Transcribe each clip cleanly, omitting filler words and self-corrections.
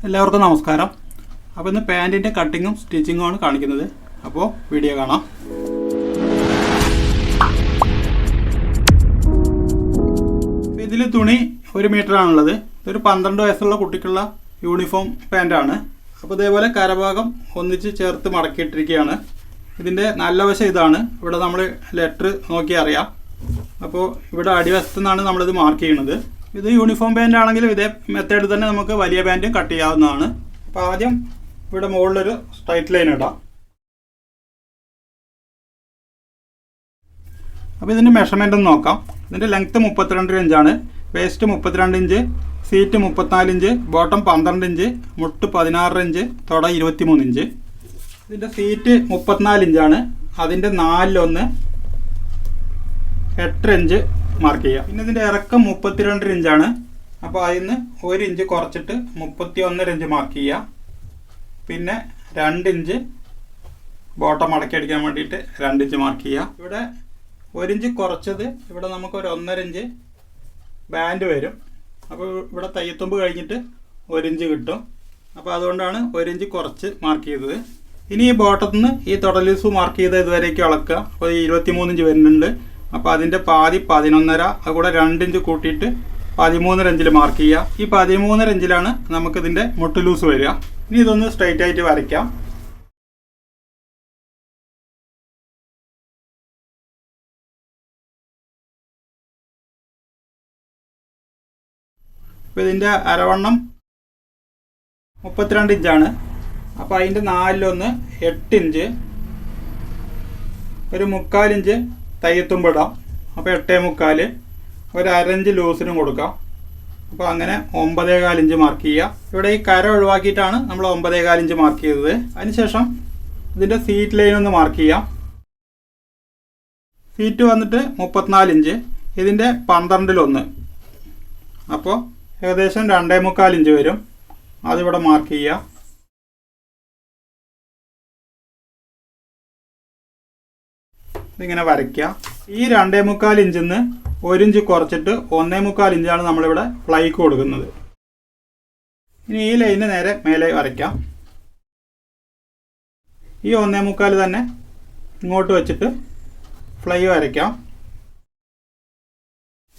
എല്ലാവർക്കും നമസ്കാരം. അപ്പോൾ ഇന്ന് പാൻറ്റിൻ്റെ കട്ടിങ്ങും സ്റ്റിച്ചിങ്ങും ആണ് കാണിക്കുന്നത്. അപ്പോൾ വീഡിയോ കാണാം. ഇതിൽ തുണി 1 മീറ്ററാണുള്ളത്. ഇതൊരു 12 വയസ്സുള്ള കുട്ടിക്കുള്ള യൂണിഫോം പാൻറ്റാണ്. അപ്പോൾ ഇതേപോലെ കരഭാഗം ഒന്നിച്ച് ചേർത്ത് മടക്കിയിട്ടിരിക്കുകയാണ്. ഇതിൻ്റെ നല്ല വശം ഇതാണ്. ഇവിടെ നമ്മൾ ലെറ്റർ നോക്കി അറിയാം. അപ്പോൾ ഇവിടെ അടിവശത്തു നിന്നാണ് നമ്മളിത് മാർക്ക് ചെയ്യുന്നത്. ഇത് യൂണിഫോം പാൻ്റ് ആണെങ്കിലും ഇതേ മെത്തേഡ് തന്നെ നമുക്ക് വലിയ പാൻറ്റും കട്ട് ചെയ്യാവുന്നതാണ്. അപ്പോൾ ആദ്യം ഇവിടെ മുകളിലൊരു സ്ട്രൈറ്റ് ലൈൻ ഇടാം. അപ്പോൾ ഇതിൻ്റെ മെഷർമെൻ്റ് ഒന്ന് നോക്കാം. ഇതിൻ്റെ ലെങ്ത്ത് 32 ഇഞ്ചാണ്, waste 32 inch, seat 34 inch, bottom 12 inch, മുട്ട് 16 ഇഞ്ച്, തുട 23 ഇഞ്ച്. ഇതിൻ്റെ സീറ്റ് 34 ഇഞ്ചാണ്, അതിൻ്റെ 4/1 8 ഇഞ്ച് മാർക്ക് ചെയ്യാം. പിന്നെ ഇതിൻ്റെ ഇറക്കം 32 ഇഞ്ചാണ്. അപ്പോൾ അതിന് 1 ഇഞ്ച് കുറച്ചിട്ട് 31 ഇഞ്ച് മാർക്ക് ചെയ്യുക. പിന്നെ 2 ഇഞ്ച് ബോട്ടം മടക്കി അടിക്കാൻ വേണ്ടിയിട്ട് 2 ഇഞ്ച് മാർക്ക് ചെയ്യുക. ഇവിടെ 1 ഇഞ്ച് കുറച്ചത് ഇവിടെ നമുക്കൊരു 1.5 ഇഞ്ച് ബാൻഡ് വരും. അപ്പോൾ ഇവിടെ തയ്യത്തുമ്പ് കഴിഞ്ഞിട്ട് 1 ഇഞ്ച് കിട്ടും. അപ്പോൾ അതുകൊണ്ടാണ് 1 ഇഞ്ച് കുറച്ച് മാർക്ക് ചെയ്തത്. ഇനി ഈ ബോട്ടത്തിൽ നിന്ന് ഈ തുടലീസ് മാർക്ക് ചെയ്ത് ഇതുവരേക്ക് അളക്കുക. അപ്പോൾ 23 ഇഞ്ച് വരുന്നുണ്ട്. അപ്പോൾ അതിൻ്റെ പാതി 11.5, അതുകൂടെ 2 ഇഞ്ച് കൂട്ടിയിട്ട് 13 ഇഞ്ചിൽ മാർക്ക് ചെയ്യുക. ഈ 13 ഇഞ്ചിലാണ് നമുക്കിതിൻ്റെ മുട്ട് ലൂസ് വരിക. ഇനി ഇതൊന്ന് സ്ട്രൈറ്റ് ആയിട്ട് വരയ്ക്കാം. അപ്പോൾ ഇതിൻ്റെ അരവണ്ണം 32 ഇഞ്ചാണ്. അപ്പോൾ അതിൻ്റെ 4/1 8 ഇഞ്ച്, ഒരു 3/4 ഇഞ്ച് തയ്യത്തുമ്പിടാം. അപ്പോൾ 8.75, ഒരു 1/2 ഇഞ്ച് ലൂസിനും കൊടുക്കാം. അപ്പോൾ അങ്ങനെ 9.25 ഇഞ്ച് മാർക്ക് ചെയ്യുക. ഇവിടെ ഈ കര ഒഴിവാക്കിയിട്ടാണ് നമ്മൾ 9.25 ഇഞ്ച് മാർക്ക് ചെയ്തത്. അതിനുശേഷം ഇതിൻ്റെ സീറ്റ് ലൈൻ ഒന്ന് മാർക്ക് ചെയ്യാം. സീറ്റ് വന്നിട്ട് 34 ഇഞ്ച്, ഇതിൻ്റെ 12/1, അപ്പോൾ ഏകദേശം 2.25 ഇഞ്ച് വരും. അതിവിടെ മാർക്ക് ചെയ്യുക. ഇതിങ്ങനെ വരയ്ക്കുക. ഈ 2.25 ഇഞ്ചിൽ നിന്ന് 1 ഇഞ്ച് കുറച്ചിട്ട് 1.25 ഇഞ്ചാണ് നമ്മളിവിടെ ഫ്ലൈക്ക് കൊടുക്കുന്നത്. ഇനി ഈ ലൈന് നേരെ മേലെ വരയ്ക്കാം. ഈ 1.25 തന്നെ ഇങ്ങോട്ട് വെച്ചിട്ട് ഫ്ലൈ വരയ്ക്കാം.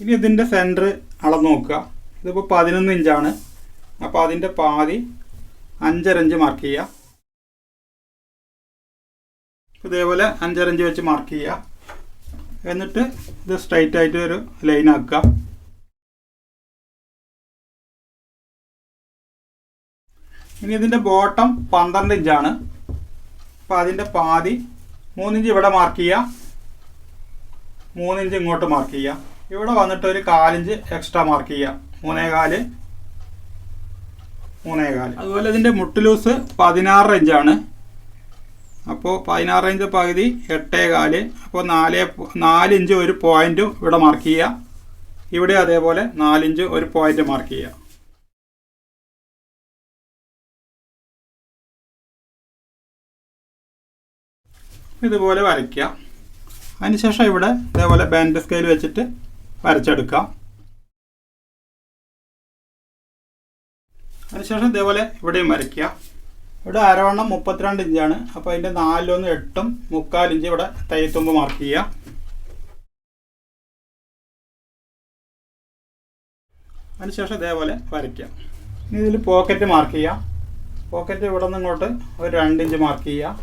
ഇനി ഇതിൻ്റെ സെൻറ്റർ അളന്ന് നോക്കുക. ഇതിപ്പോൾ 11 ഇഞ്ചാണ്. അപ്പോൾ അതിൻ്റെ പാതി 5.5 ഇഞ്ച് മാർക്ക് ചെയ്യുക. ഇതേപോലെ 5.5 ഇഞ്ച് വെച്ച് മാർക്ക് ചെയ്യുക. എന്നിട്ട് ഇത് സ്ട്രൈറ്റ് ആയിട്ട് ഒരു ലൈൻ ആക്കുക. ഇനി ഇതിൻ്റെ ബോട്ടം 12 ഇഞ്ചാണ്. അപ്പോൾ അതിൻ്റെ പാതി 3 ഇഞ്ച് ഇവിടെ മാർക്ക് ചെയ്യുക, 3 ഇഞ്ച് ഇങ്ങോട്ട് മാർക്ക് ചെയ്യുക. ഇവിടെ വന്നിട്ട് ഒരു 1/4 ഇഞ്ച് എക്സ്ട്രാ മാർക്ക് ചെയ്യുക, 3.25. അതുപോലെ ഇതിൻ്റെ മുട്ട് ലൂസ് 16 ഇഞ്ചാണ്. അപ്പോൾ 16 ഇഞ്ച് പകുതി 8.25, അപ്പോൾ 4 ഇഞ്ച് ഒരു പോയിൻറ്റും ഇവിടെ മാർക്ക് ചെയ്യുക. ഇവിടെ അതേപോലെ 4 ഇഞ്ച് ഒരു പോയിൻ്റ് മാർക്ക് ചെയ്യുക. ഇതുപോലെ വരയ്ക്കുക. അതിനുശേഷം ഇവിടെ ഇതേപോലെ ബാൻഡ് സ്കെയിൽ വെച്ചിട്ട് വരച്ചെടുക്കാം. അതിനുശേഷം ഇതേപോലെ ഇവിടെയും വരയ്ക്കുക. ഇവിടെ അരവണ്ണം 32 ഇഞ്ചാണ്. അപ്പോൾ അതിൻ്റെ 4/1 8ഉം 3/4 ഇഞ്ച് ഇവിടെ തയ്യത്തുമ്പ് മാർക്ക് ചെയ്യുക. അതിനുശേഷം ഇതേപോലെ വരയ്ക്കുക. ഇനി ഇതിൽ പോക്കറ്റ് മാർക്ക് ചെയ്യാം. പോക്കറ്റ് ഇവിടെ നിന്ന് ഇങ്ങോട്ട് ഒരു 2 ഇഞ്ച് മാർക്ക് ചെയ്യുക.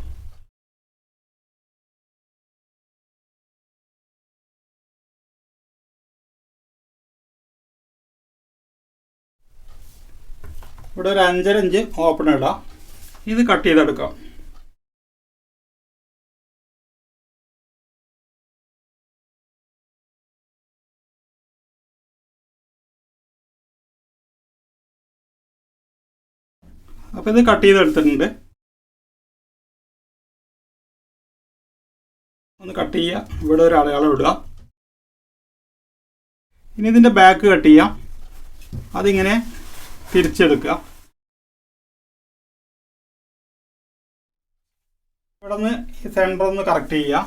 ഇവിടെ ഒരു 5.5 ഇഞ്ച് ഓപ്പൺ ഇടാം. ഇത് കട്ട് ചെയ്തെടുക്കാം. അപ്പോൾ ഇത് കട്ട് ചെയ്തെടുത്തിട്ടുണ്ട്. ഒന്ന് കട്ട് ചെയ്യുക. ഇവിടെ ഒരു അടയാളം ഇടുക. ഇനി ഇതിൻ്റെ ബാക്ക് കട്ട് ചെയ്യാം. അതിങ്ങനെ തിരിച്ചെടുക്കുക. ഇവിടെ നിന്ന് ഈ സെൻറ്റർ ഒന്ന് കറക്റ്റ് ചെയ്യുക.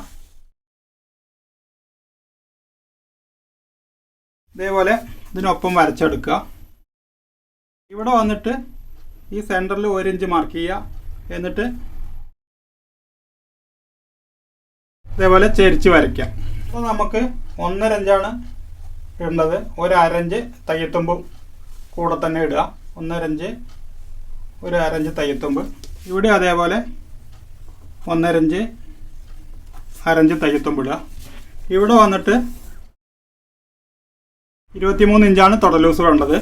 ഇതേപോലെ ഇതിനൊപ്പം വരച്ചെടുക്കുക. ഇവിടെ വന്നിട്ട് ഈ സെൻറ്ററിൽ 1 ഇഞ്ച് മാർക്ക് ചെയ്യുക. എന്നിട്ട് ഇതേപോലെ ചെരിച്ച് വരയ്ക്കാം. അപ്പോൾ നമുക്ക് 1.5 ഇഞ്ചാണ് ഇടേണ്ടത്. 1/2 ഇഞ്ച് തയ്യത്തുമ്പും കൂടെ തന്നെ ഇടുക. 1.5 ഇഞ്ച് 1/2 ഇഞ്ച് തയ്യത്തുമ്പ്. ഇവിടെ അതേപോലെ 1.5 ഇഞ്ച് 1/2 ഇഞ്ച് തയ്യത്തുമ്പ് ഇടുക. ഇവിടെ വന്നിട്ട് 23 ഇഞ്ചാണ് തുട ലൂസ് വേണ്ടത്.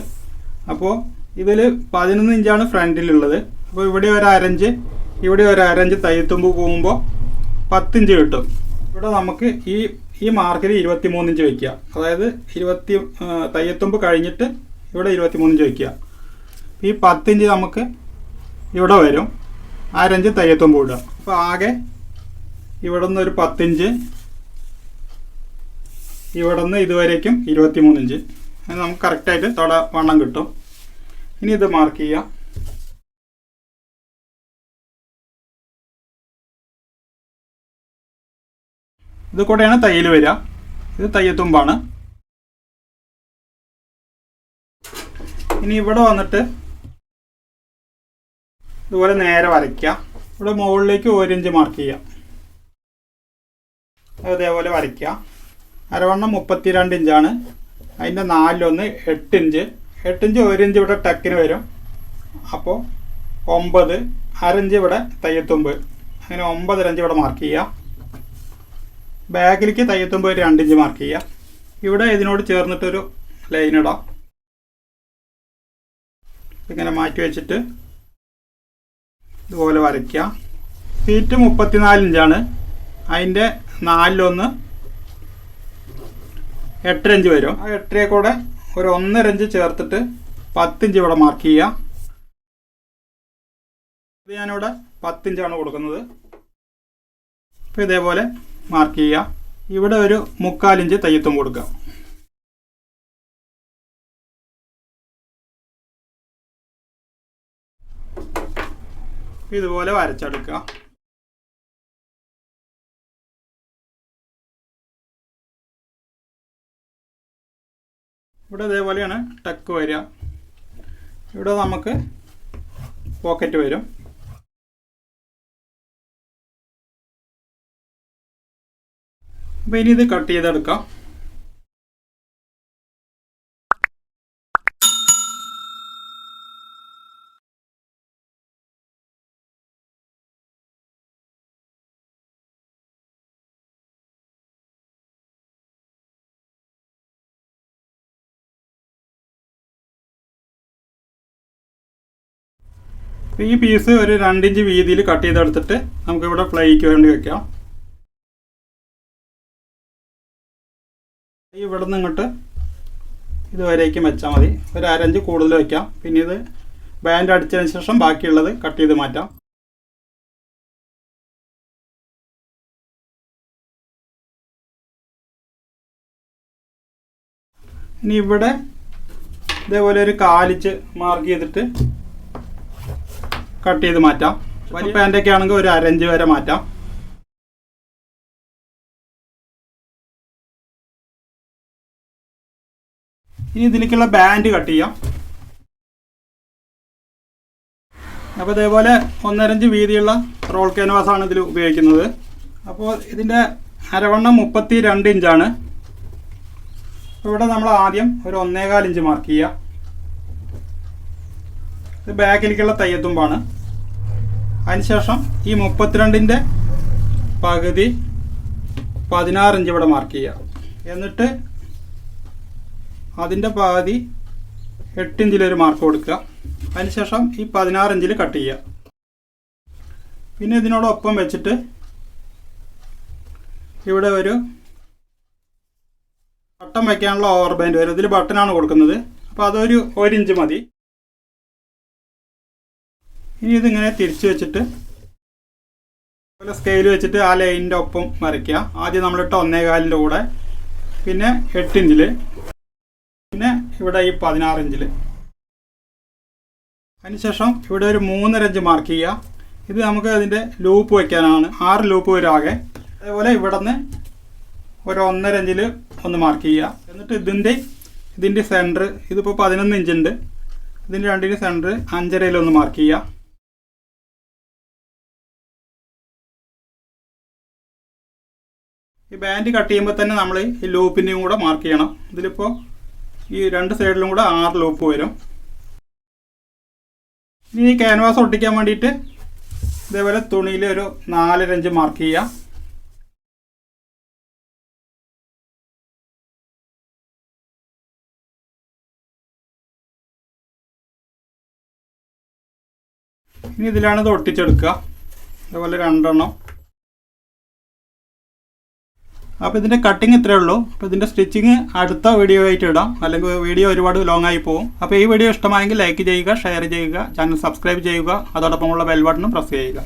അപ്പോൾ ഇതിൽ 11 ഇഞ്ചാണ് ഫ്രണ്ടിലുള്ളത്. അപ്പോൾ ഇവിടെ 1/2 ഇഞ്ച് ഇവിടെ 1/2 ഇഞ്ച് തയ്യത്തുമ്പ് പോകുമ്പോൾ 10 ഇഞ്ച് കിട്ടും. ഇവിടെ നമുക്ക് ഈ മാർക്കിൽ 23 ഇഞ്ച് വയ്ക്കുക. അതായത് തയ്യത്തുമ്പ് കഴിഞ്ഞിട്ട് ഇവിടെ 23 ഇഞ്ച് വയ്ക്കുക. ഈ 10 ഇഞ്ച് നമുക്ക് ഇവിടെ വരും. 1/2 ഇഞ്ച് തയ്യത്തുമ്പ് ഇടുക. അപ്പോൾ ആകെ ഇവിടെ നിന്ന് ഒരു 10 ഇഞ്ച്, ഇവിടെ നിന്ന് ഇതുവരേക്കും 23 ഇഞ്ച്. അത് നമുക്ക് കറക്റ്റായിട്ട് തുട വണ്ണം കിട്ടും. ഇനി ഇത് മാർക്ക് ചെയ്യാം. ഇത് കൂടെയാണ് തയ്യൽ വരിക. ഇത് തയ്യത്തുമ്പാണ്. ഇനി ഇവിടെ വന്നിട്ട് ഇതുപോലെ നേരെ വരയ്ക്കുക. ഇവിടെ മുകളിലേക്ക് 1 ഇഞ്ച് മാർക്ക് ചെയ്യാം. അതേപോലെ വരയ്ക്കുക. അരവണ്ണം 32 ഇഞ്ചാണ്. അതിൻ്റെ 4/1 8 ഇഞ്ച്. 8 ഇഞ്ച് 1 ഇഞ്ച് ഇവിടെ ടക്കിന് വരും. അപ്പോൾ 9, 1/2 ഇഞ്ച് ഇവിടെ തയ്യത്തുമ്പ്. അങ്ങനെ 9.5 ഇഞ്ച് ഇവിടെ മാർക്ക് ചെയ്യുക. ബാക്കിലേക്ക് തയ്യത്തുമ്പ് 2 ഇഞ്ച് മാർക്ക് ചെയ്യുക. ഇവിടെ ഇതിനോട് ചേർന്നിട്ടൊരു ലൈൻ ഇടാം. ഇങ്ങനെ മാറ്റി വെച്ചിട്ട് ഇതുപോലെ വരയ്ക്കുക. ഫീറ്റ് 34 ഇഞ്ചാണ്. അതിൻ്റെ 4/1 8 ഇഞ്ച് വരും. ആ 8 കൂടെ ഒരു 1.5 ഇഞ്ച് ചേർത്തിട്ട് 10 ഇഞ്ച് ഇവിടെ മാർക്ക് ചെയ്യുക. ഇത് ഞാനിവിടെ 10 ഇഞ്ചാണ് കൊടുക്കുന്നത്. അപ്പോൾ ഇതേപോലെ മാർക്ക് ചെയ്യുക. ഇവിടെ ഒരു 3/4 ഇഞ്ച് തയ്യത്തും കൊടുക്കുക. ഇതുപോലെ വരച്ചെടുക്കുക. ഇവിടെ ഇതേപോലെയാണ് ടക്ക് വരിക. ഇവിടെ നമുക്ക് പോക്കറ്റ് വരും. അപ്പോൾ ഇനി ഇത് കട്ട് ചെയ്തെടുക്കാം. ഈ പീസ് ഒരു 2 ഇഞ്ച് വീതിയിൽ കട്ട് ചെയ്തെടുത്തിട്ട് നമുക്കിവിടെ ഫ്ലൈക്ക് വേണ്ടി വെക്കാം. ഇവിടെ നിന്ന് ഇങ്ങോട്ട് ഇതുവരേക്കും വെച്ചാൽ മതി. ഒരു 1/2 ഇഞ്ച് കൂടുതൽ വയ്ക്കാം. പിന്നെ ഇത് ബാൻഡ് അടിച്ചതിന് ശേഷം ബാക്കിയുള്ളത് കട്ട് ചെയ്ത് മാറ്റാം. ഇനി ഇവിടെ ഇതേപോലെ ഒരു 1/4 ഇഞ്ച് മാർക്ക് ചെയ്തിട്ട് കട്ട് ചെയ്ത് മാറ്റാം. വലിയ പാൻറ്റൊക്കെ ആണെങ്കിൽ ഒരു 1/2 ഇഞ്ച് വരെ മാറ്റാം. ഇനി ഇതിലേക്കുള്ള ബാൻഡ് കട്ട് ചെയ്യാം. അപ്പോൾ ഇതേപോലെ 1.5 ഇഞ്ച് വീതിയുള്ള റോൾ ക്യാൻവാസാണ് ഇതിൽ ഉപയോഗിക്കുന്നത്. അപ്പോൾ ഇതിൻ്റെ അരവണ്ണം 32 ഇഞ്ചാണ്. ഇവിടെ നമ്മൾ ആദ്യം ഒരു 1.25 ഇഞ്ച് മാർക്ക് ചെയ്യുക. ഇത് ബാക്കിലേക്കുള്ള തയ്യത്തുമ്പാണ്. അതിനുശേഷം ഈ 32ൻ്റെ പകുതി 16 ഇഞ്ച് ഇവിടെ മാർക്ക് ചെയ്യുക. എന്നിട്ട് അതിൻ്റെ പകുതി 8 ഇഞ്ചിലൊരു മാർക്ക് കൊടുക്കുക. അതിനുശേഷം ഈ 16 ഇഞ്ചിൽ കട്ട് ചെയ്യുക. പിന്നെ ഇതിനോടൊപ്പം വെച്ചിട്ട് ഇവിടെ ഒരു ബട്ടൺ വയ്ക്കാനുള്ള ഓവർ ബാൻഡ് വരും. ഇതിൽ ബട്ടനാണ് കൊടുക്കുന്നത്. അപ്പോൾ അതൊരു 1 ഇഞ്ച് മതി. ഇനി ഇതിങ്ങനെ തിരിച്ച് വെച്ചിട്ട് സ്കെയിൽ വെച്ചിട്ട് ആ ലൈനിൻ്റെ ഒപ്പം വരയ്ക്കുക. ആദ്യം നമ്മളിട്ട് 1.25ൻ്റെ കൂടെ, പിന്നെ 8 ഇഞ്ചിൽ, പിന്നെ ഇവിടെ ഈ 16 ഇഞ്ചിൽ. അതിനുശേഷം ഇവിടെ ഒരു 3.5 ഇഞ്ച് മാർക്ക് ചെയ്യുക. ഇത് നമുക്ക് അതിൻ്റെ ലൂപ്പ് വയ്ക്കാനാണ്. 6 ലൂപ്പ് വരും ആകെ. അതേപോലെ ഇവിടെ നിന്ന് ഒരു 1.5 ഇഞ്ചിൽ ഒന്ന് മാർക്ക് ചെയ്യുക. എന്നിട്ട് ഇതിൻ്റെ സെൻറ്റർ ഇതിപ്പോൾ 11 ഇഞ്ചുണ്ട്. ഇതിൻ്റെ രണ്ടിന് സെൻറ്റർ 5.5 മാർക്ക് ചെയ്യുക. ഈ ബാൻഡ് കട്ട് ചെയ്യുമ്പോൾ തന്നെ നമ്മൾ ഈ ലൂപ്പിൻ്റെയും കൂടെ മാർക്ക് ചെയ്യണം. ഇതിലിപ്പോൾ ഈ രണ്ട് സൈഡിലും കൂടെ 6 ലൂപ്പ് വരും. ഇനി ഈ ക്യാൻവാസ് ഒട്ടിക്കാൻ വേണ്ടിയിട്ട് ഇതേപോലെ തുണിയിൽ ഒരു 4 ഇഞ്ച് മാർക്ക് ചെയ്യുക. ഇനി ഇതിലാണ് ഇത് ഒട്ടിച്ചെടുക്കുക. അതുപോലെ 2 എണ്ണം. അപ്പോൾ ഇതിൻ്റെ കട്ടിങ് ഇത്രയേ ഉള്ളൂ. അപ്പോൾ ഇതിൻ്റെ സ്റ്റിച്ചിങ് അടുത്ത വീഡിയോ ആയിട്ട് ഇടാം, അല്ലെങ്കിൽ വീഡിയോ ഒരുപാട് ലോങ് ആയി പോകും. അപ്പോൾ ഈ വീഡിയോ ഇഷ്ടമായെങ്കിൽ ലൈക്ക് ചെയ്യുക, ഷെയർ ചെയ്യുക, ചാനൽ സബ്സ്ക്രൈബ് ചെയ്യുക, അതോടൊപ്പമുള്ള ബെൽ ബട്ടണും പ്രസ് ചെയ്യുക.